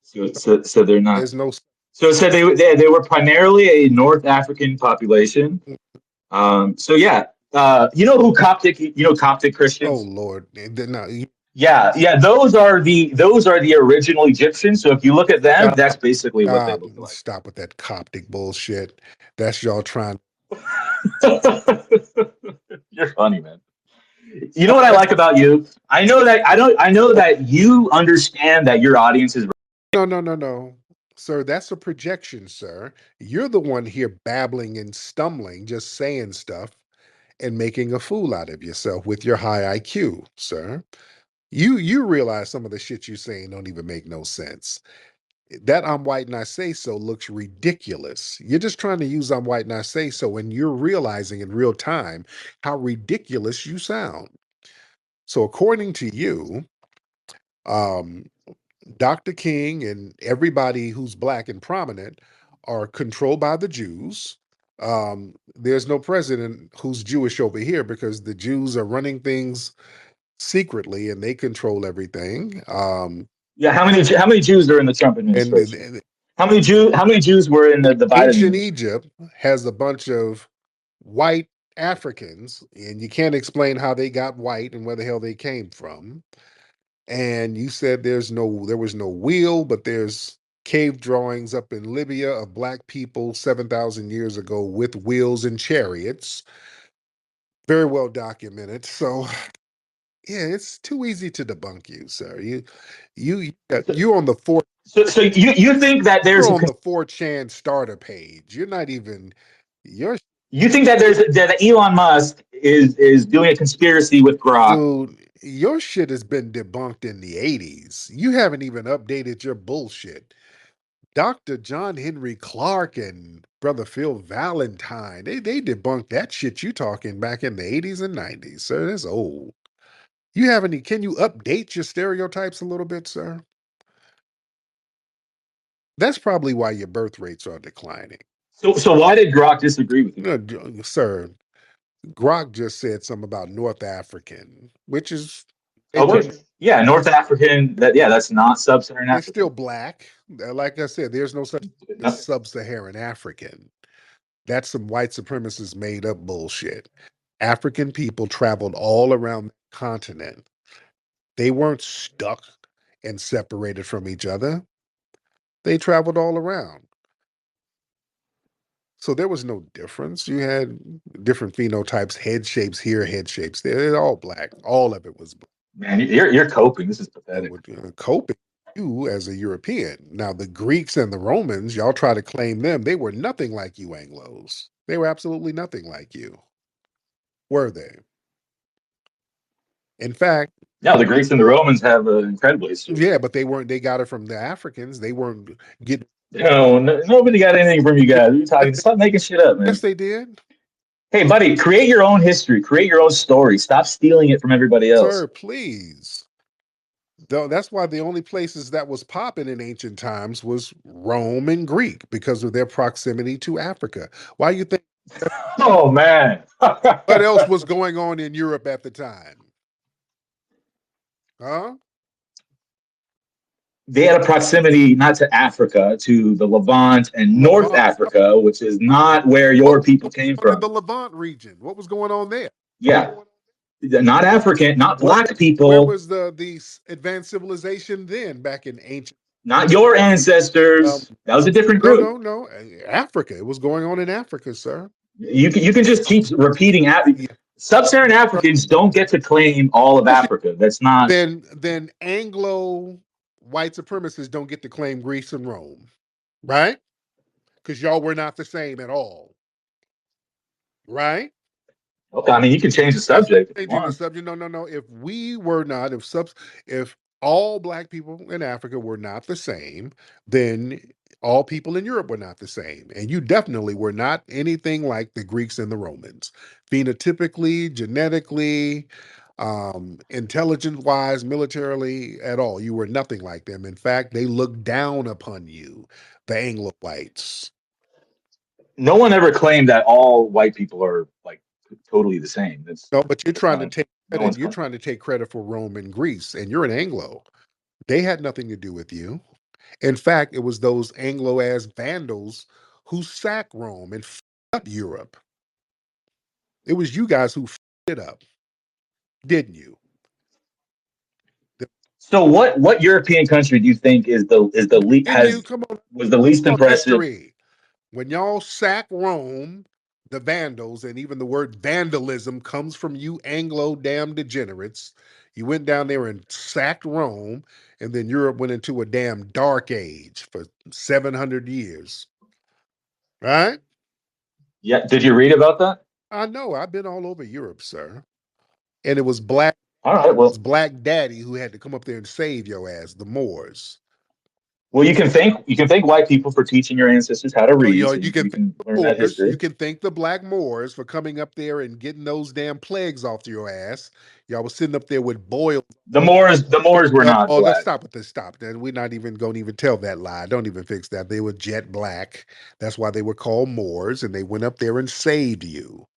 S3: so they're not.
S2: There's no.
S3: So it said they were primarily a North African population. So yeah, you know who Coptic? You know Coptic
S2: Oh
S3: Christians?
S2: Lord, no,
S3: Yeah. Those are the original Egyptians. So if you look at them,
S2: stop,
S3: that's basically what they
S2: stop,
S3: look like.
S2: stop with that Coptic bullshit. That's y'all trying.
S3: You're funny, man. You know what I like about you? I know that I don't. I know that you understand that your audience is.
S2: No, no, no, no, sir. That's a projection, sir. You're the one here babbling and stumbling, just saying stuff and making a fool out of yourself with your high IQ, sir. You realize some of the shit you're saying don't even make no sense. That I'm white and I say so looks ridiculous. You're just trying to use I'm white and I say so, and you're realizing in real time how ridiculous you sound. So, according to you, um, Dr. King and everybody who's black and prominent are controlled by the Jews. There's no president who's Jewish over here because the Jews are running things secretly and they control everything.
S3: Yeah. How many Jews are in the Trump
S2: And,
S3: administration? How many Jews were in the Biden
S2: ancient
S3: administration?
S2: Egypt has a bunch of white Africans, and you can't explain how they got white and where the hell they came from. And you said there was no wheel, but there's cave drawings up in Libya of black people 7,000 years ago with wheels and chariots. Very well documented. So yeah, it's too easy to debunk you, sir. You're on the four
S3: So you think that
S2: you're
S3: there's a
S2: on the 4chan starter page. You're not even you're
S3: you think that Elon Musk is doing a conspiracy with Grok?
S2: dude, your shit has been debunked in the 80s. You haven't even updated your bullshit. Dr. John Henry Clark and Brother Phil Valentine, they debunked that shit you talking back in the 80s and 90s, sir. That's old. You have any, can you update your stereotypes a little bit, sir? That's probably why your birth rates are declining.
S3: So why did Grok disagree with you?
S2: Sir, Grok just said something about North African, which is, they
S3: Okay,
S2: weren't,
S3: yeah, North African. That's not sub-Saharan
S2: they're still
S3: African.
S2: black. Like I said, there's no such thing as
S3: No,
S2: sub-Saharan African. That's some white supremacist made up bullshit. African people traveled all around the continent. They weren't stuck and separated from each other. They traveled all around. So there was no difference. You had different phenotypes, head shapes here, head shapes there. They're all black. All of it was black.
S3: man, you're coping. This is pathetic.
S2: With coping you as a European. Now the Greeks and the Romans, y'all try to claim them. They were nothing like you Anglos. They were absolutely nothing like you. Were they? In fact,
S3: Yeah, the Greeks and the Romans have an incredible history.
S2: yeah, but they weren't. They got it from the Africans. They weren't getting.
S3: No, nobody got anything from you guys. You're talking. Stop making shit up,
S2: Yes,
S3: man.
S2: they did,
S3: Hey, buddy, create your own history. Create your own story. Stop stealing it from everybody else.
S2: sir. Please. Though that's why the only places that was popping in ancient times was Rome and Greek because of their proximity to Africa. Why you think?
S3: Oh man.
S2: What else was going on in Europe at the time? Huh?
S3: They had a proximity not to Africa, to the Levant and North
S2: Levant.
S3: Africa, which is not where
S2: What
S3: your
S2: was
S3: people
S2: going
S3: came
S2: on in
S3: from.
S2: the Levant region? What was going on there?
S3: Yeah, not African, not
S2: What?
S3: black
S2: Where
S3: people,
S2: was the advanced civilization then? Back in ancient.
S3: not your
S2: Um,
S3: ancestors. That was a different
S2: no,
S3: group.
S2: no, no. Africa. It was going on in Africa, sir.
S3: You can just keep repeating.
S2: Yeah.
S3: Sub-Saharan Africans don't get to claim all of Africa. That's not.
S2: Then Anglo white supremacists don't get to claim Greece and Rome, right? Because y'all were not the same at all, right?
S3: Okay, I mean, you can change the
S2: That's
S3: subject if you
S2: changing the
S3: want.
S2: subject. No, no, no. If we were not, if all black people in Africa were not the same, then all people in Europe were not the same. And you definitely were not anything like the Greeks and the Romans. Phenotypically, genetically, Intelligence wise, militarily, at all. You were nothing like them. In fact, they looked down upon you, the Anglo whites.
S3: No one ever claimed that all white people are like totally the same.
S2: No, but you're
S3: That's
S2: trying to
S3: not
S2: take
S3: no
S2: credit.
S3: one's
S2: You're
S3: claim.
S2: trying to take credit for Rome and Greece, and you're an Anglo. They had nothing to do with you. In fact, it was those Anglo ass vandals who sacked Rome and up Europe. It was you guys who it up, didn't you?
S3: So what European country do you think is the le-
S2: Didn't you?
S3: has
S2: Come on,
S3: was the least
S2: on
S3: impressive?
S2: history. When y'all sack Rome, the Vandals, and even the word vandalism comes from you Anglo damn degenerates. You went down there and sacked Rome, and then Europe went into a damn dark age for 700 years. Right?
S3: Yeah, did you read about that?
S2: I know. I've been all over Europe, sir. And
S3: All right,
S2: it was Black Daddy who had to come up there and save your ass, the Moors.
S3: well, you can thank white people for teaching your ancestors how to
S2: You
S3: read,
S2: know,
S3: so
S2: you
S3: you
S2: can thank
S3: can learn
S2: the
S3: that
S2: Moors. You
S3: history.
S2: can thank the Black Moors for coming up there and getting those damn plagues off your ass. Y'all was sitting up there with boils.
S3: The Moors were not
S2: Oh, let's
S3: black.
S2: stop with this. Stop. Then we're not even going to even tell that lie. Don't even fix that. They were jet black. That's why they were called Moors, and they went up there and saved you.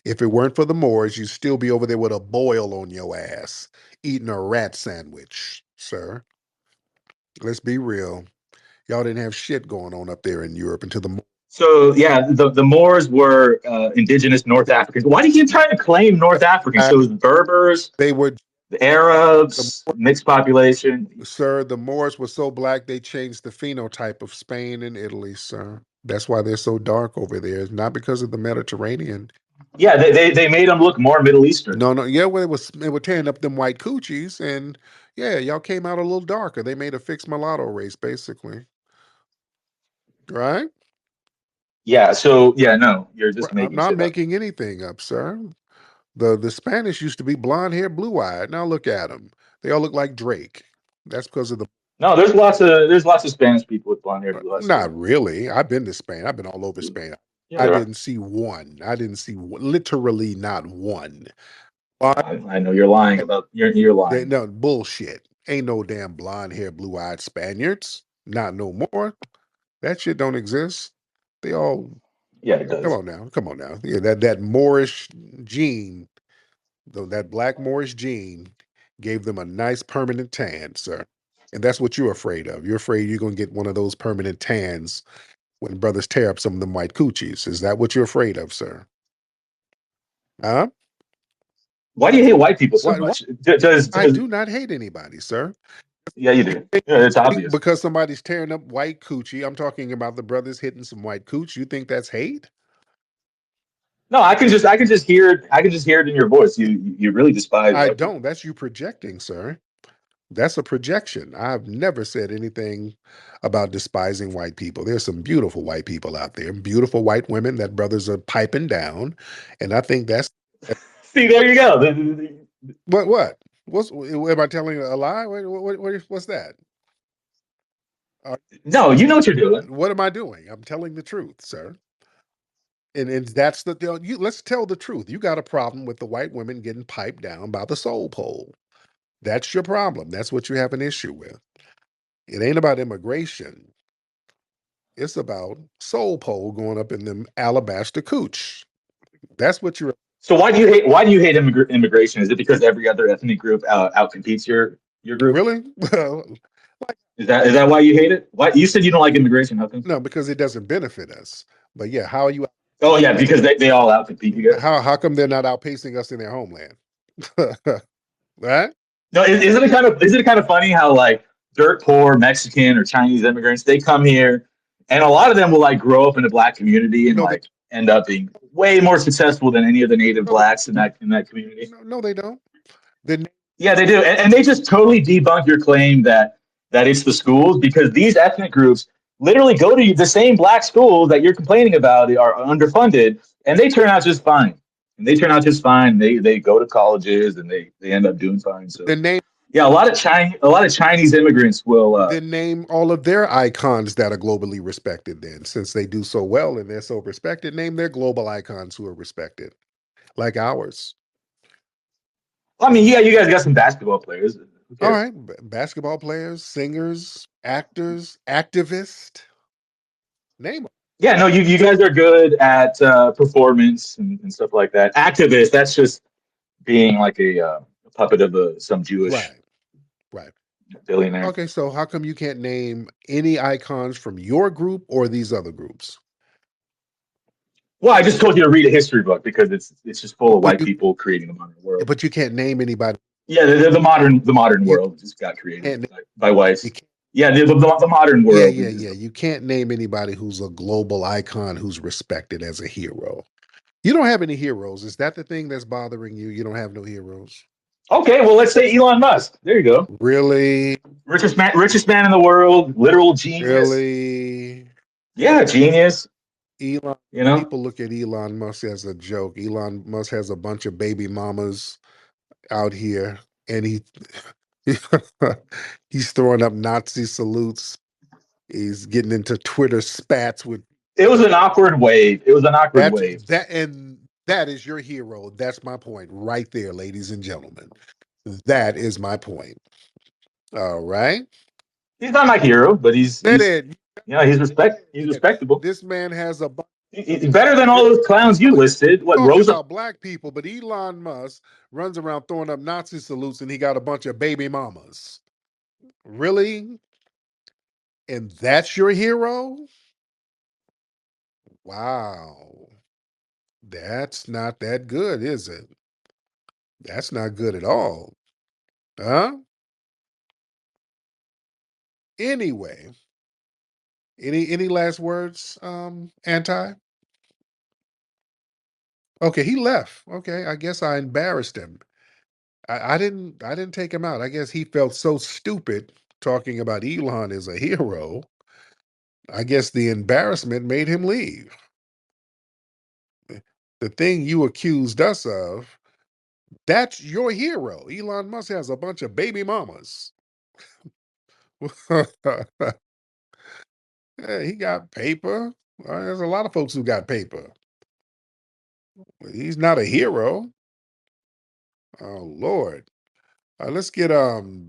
S2: If it weren't for the Moors, you'd still be over there with a boil on your ass, eating a rat sandwich, sir. Let's be real. Y'all didn't have shit going on up there in Europe until the
S3: So yeah, the Moors were indigenous North Africans. Why do you keep trying to claim North Africans? So it was Berbers,
S2: they were
S3: the
S2: the
S3: Arabs, mixed population.
S2: sir, the Moors were so black they changed the phenotype of Spain and Italy, sir. That's why they're so dark over there. It's not because of the Mediterranean.
S3: Yeah, they made them look more Middle Eastern.
S2: No, no, yeah, well, they were tearing up them white coochies, and yeah, y'all came out a little darker. They made a fixed mulatto race, basically, right?
S3: Yeah, so yeah, no, you're just
S2: I'm
S3: making
S2: not
S3: shit up.
S2: making anything up, sir. The Spanish used to be blonde hair, blue eyed. Now look at them; they all look like Drake. That's because of the
S3: No, there's lots of Spanish people with blonde hair, blue eyes too.
S2: not really. I've been to Spain. I've been all over Spain.
S3: Yeah,
S2: I
S3: there are.
S2: didn't see one. I didn't see one, literally not one. Blonde,
S3: I know you're lying about you're lying.
S2: no bullshit. Ain't no damn blonde hair, blue eyed Spaniards. Not no more. That shit don't exist. They all
S3: Yeah, it
S2: come
S3: does.
S2: on now, come on now. Yeah, that Moorish gene, though that black Moorish gene gave them a nice permanent tan, sir. And that's what you're afraid of. You're afraid you're gonna get one of those permanent tans when brothers tear up some of them white coochies. Is that what you're afraid of, sir? Huh?
S3: Why do you hate white people so
S2: Why?
S3: much? Does
S2: I do not hate anybody, sir.
S3: yeah, you do. Yeah, it's obvious.
S2: Because somebody's tearing up white coochie. I'm talking about the brothers hitting some white cooch. You think that's hate?
S3: No, I can just hear it in your voice. You really despise
S2: I
S3: white people.
S2: don't. That's you projecting, sir. That's a projection. I've never said anything about despising white people. There's some beautiful white people out there, beautiful white women that brothers are piping down, and I think that's
S3: See, there you go.
S2: what. What's am I telling a lie? What's that? Uh,
S3: No, you know what you're doing.
S2: what am I doing? I'm telling the truth, sir. And that's you. Let's tell the truth. You got a problem with the white women getting piped down by the soul pole. That's your problem. That's what you have an issue with. It ain't about immigration. It's about soul pole going up in them alabaster cooch. That's what you're
S3: So why do you hate immigration? Is it because every other ethnic group outcompetes your group?
S2: really. Well,
S3: Is that why you hate it? Why you said you don't like immigration? How come?
S2: no, because it doesn't benefit us. But yeah, how are you?
S3: Oh yeah, because they all outcompete you guys.
S2: How come they're not outpacing us in their homeland? Right?
S3: No, isn't it kind of funny how like dirt poor Mexican or Chinese immigrants they come here, and a lot of them will like grow up in a black community and
S2: No, they
S3: like end up being way more successful than any of the native
S2: no,
S3: blacks in that community.
S2: no, they don't. The
S3: Yeah, they do, and they just totally debunk your claim that it's the schools because these ethnic groups literally go to the same black schools that you're complaining about are underfunded, and they turn out just fine. And they turn out just fine. They go to colleges and they end up doing fine. So
S2: the name
S3: yeah, a lot of Chinese immigrants will.
S2: then name all of their icons that are globally respected. Then, since they do so well and they're so respected, name their global icons who are respected, like ours.
S3: I mean, yeah, you guys got some basketball players. Who
S2: All
S3: cares?
S2: right, basketball players, singers, actors, activists, name them.
S3: Yeah, no, you guys are good at performance and stuff like that. Activist, that's just being like a puppet of some Jewish
S2: Right, right.
S3: billionaire.
S2: Okay, so how come you can't name any icons from your group or these other groups?
S3: Well, I just told you to read a history book because it's just full of
S2: But
S3: white people creating the modern world.
S2: you can't name anybody.
S3: Yeah, the modern
S2: You
S3: world just got created
S2: can't.
S3: by
S2: You
S3: whites.
S2: can't.
S3: Yeah, the modern
S2: Yeah,
S3: world
S2: yeah,
S3: is
S2: yeah. You can't name anybody who's a global icon who's respected as a hero. You don't have any heroes. Is that the thing that's bothering you? You don't have no heroes.
S3: okay. Well, let's say Elon Musk. There you go.
S2: Really,
S3: Richest man in the world, literal genius.
S2: really.
S3: Yeah, genius.
S2: Elon.
S3: You know,
S2: People look at Elon Musk as a joke. Elon Musk has a bunch of baby mamas out here, and he's throwing up Nazi salutes. He's getting into Twitter spats with
S3: it was an awkward wave. It was an awkward
S2: that.
S3: wave.
S2: That is your hero. That's my point right there, ladies and gentlemen. That is my point. All right.
S3: He's not my hero, but
S2: That
S3: he's
S2: it.
S3: you know he's respectable.
S2: This man has a
S3: He's better than all those clowns you
S2: really
S3: listed. What
S2: talking
S3: Rosa?
S2: about black people, but Elon Musk runs around throwing up Nazi salutes and he got a bunch of baby mamas. Really? And that's your hero? Wow. That's not that good, is it? That's not good at all. Huh? Anyway, any last words, anti? Okay, he left. Okay, I guess I embarrassed him. I didn't take him out. I guess he felt so stupid talking about Elon as a hero. I guess the embarrassment made him leave. The thing you accused us of, that's your hero. Elon Musk has a bunch of baby mamas. Yeah, he got paper. There's a lot of folks who got paper. He's not a hero. Oh Lord. Let's get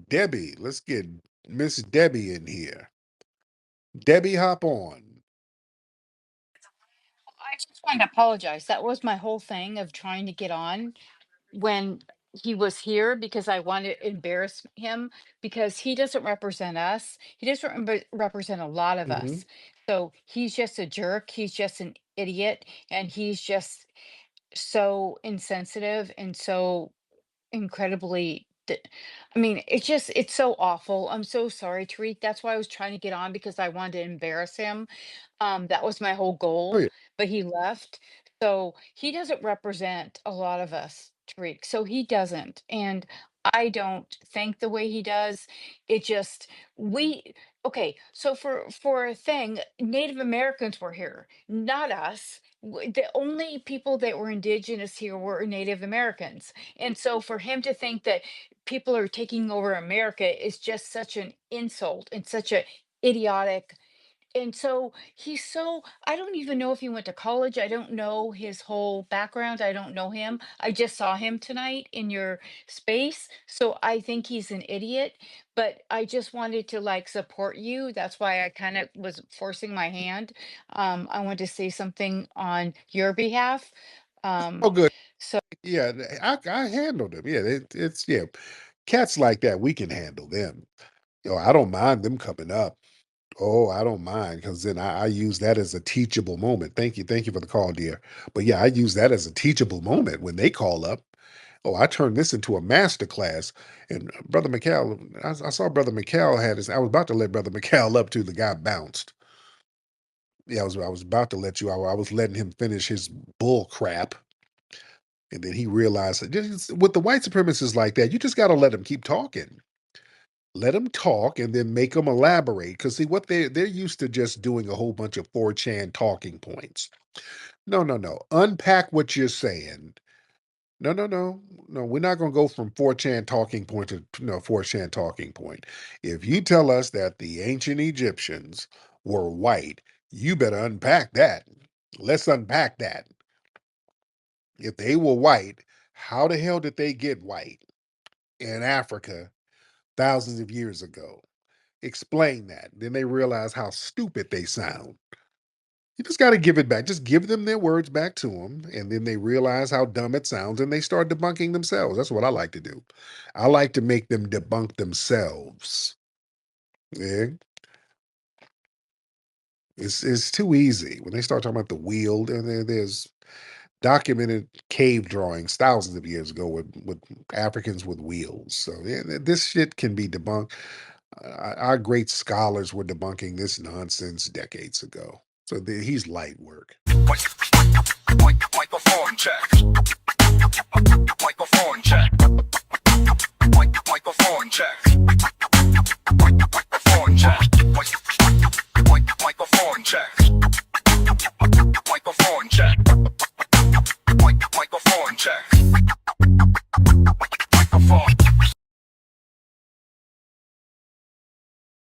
S2: Debbie. Let's get Miss Debbie in here. Debbie, hop on.
S4: I just wanted to apologize. That was my whole thing of trying to get on when he was here because I wanted to embarrass him because he doesn't represent us. He doesn't represent a lot of
S2: Hmm.
S4: us. So he's just a jerk. He's just an idiot. And he's just so insensitive and so incredibly. I mean, it's so awful. I'm so sorry, Tariq. That's why I was trying to get on because I wanted to embarrass him. That was my whole
S2: Oh
S4: goal,
S2: yeah.
S4: but he left. So he doesn't represent a lot of us, Tariq. So he doesn't. And I don't think the way he does. It just we okay, so for a thing, Native Americans were here, not us. The only people that were indigenous here were Native Americans. And so for him to think that people are taking over America is just such an insult and such a idiotic. And so he's so, I don't even know if he went to college. I don't know his whole background. I don't know him. I just saw him tonight in your space. So I think he's an idiot, but I just wanted to like support you. That's why I kind of was forcing my hand. I wanted to say something on your behalf. Um,
S2: Oh good.
S4: so
S2: Yeah, I handled them. Yeah, it's yeah. Cats like that, we can handle them. I don't mind them coming up. Oh, I don't mind because then I use that as a teachable moment. Thank you for the call, dear. But yeah, I use that as a teachable moment when they call up. Oh, I turned this into a master class. And Brother McCall, I saw Brother McCall had his. I was about to let Brother McCall up to the guy bounced. Yeah, I was about to let you. I was letting him finish his bull crap, and then he realized that with the white supremacists like that, you just got to let them keep talking. Let them talk and then make them elaborate. Because see, what they're used to just doing a whole bunch of 4chan talking points. No, no, no. Unpack what you're saying. No, no, no, no. We're not going to go from 4chan talking point to 4chan talking point. If you tell us that the ancient Egyptians were white, you better unpack that. Let's unpack that. If they were white, how the hell did they get white? in Africa thousands of years ago. Explain that. Then they realize how stupid they sound. You just got to give it back. Just give them their words back to them. And then they realize how dumb it sounds and they start debunking themselves. That's what I like to do. I like to make them debunk themselves. Yeah. It's too easy. When they start talking about the wheel, there's documented cave drawings thousands of years ago with Africans with wheels. So yeah, this shit can be debunked. Our great scholars were debunking this nonsense decades ago. So he's light work.
S1: Microphone check. Microphone check.